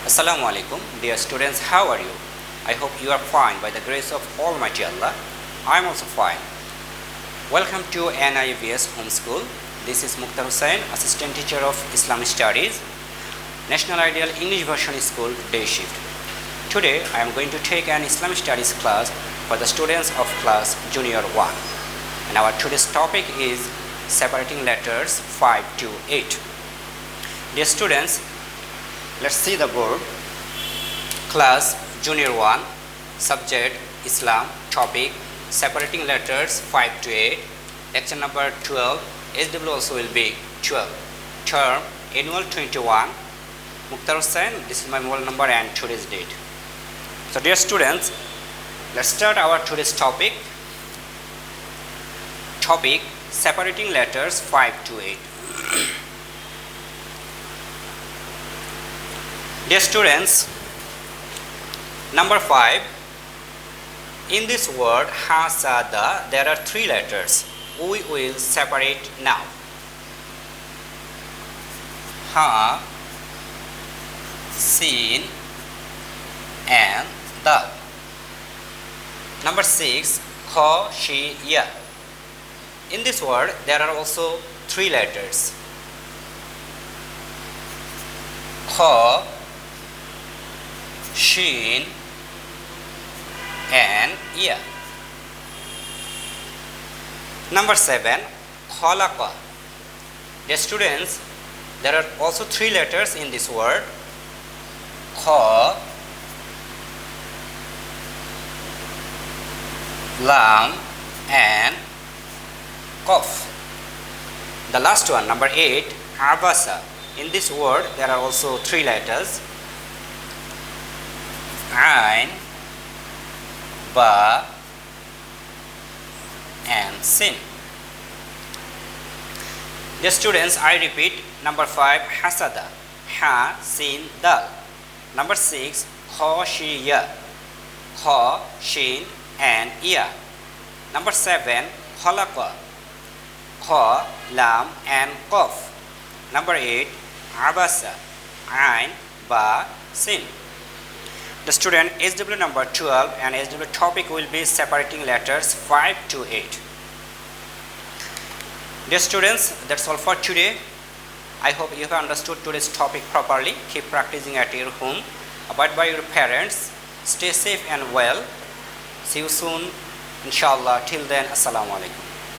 Assalamu alaikum, dear students, how are you? I hope you are fine by the grace of Almighty Allah. I am also fine. Welcome to NIVS Homeschool. This is Mokter Hossain, Assistant Teacher of Islamic Studies, National Ideal English Version School, Day Shift. Today I am going to take an Islamic Studies class for the students of class Junior 1. And our today's topic is separating letters 5 to 8. Dear students, let's see the board. Class Junior 1, subject Islam, topic separating letters 5 to 8, lecture number 12, SW also will be 12, term annual 21, Mokter Hossain, this is my mobile number and today's date. So dear students, let's start our today's topic. Topic separating letters 5 to 8. Dear students, number 5, in this word hasada there are 3 letters. We will separate now. Ha, sin and dal. Number 6, kha, shi, ya. In this word there are also 3 letters. Kha, shin and ya. Number 7, khalaqa. Dear students, there are also 3 letters in this word. Kha, lam and qaf. The last one, number 8, abasa. In this word there are also 3 letters. Ain, ba and sin. Dear students, I repeat. Number 5, hasada, ha, sin, dal. Number 6, kha, shi, ya, kha, shin and ya. Number 7, khalaqa, kha, lam and qaf. Number 8, abasa, ain, ba, sin. The student SW number 12 and SW topic will be separating letters 5 to 8. Dear students, that's all for today. I hope you have understood today's topic properly. Keep practicing at your home. Abide by your parents. Stay safe and well. See you soon, inshallah. Till then, assalamu alaikum.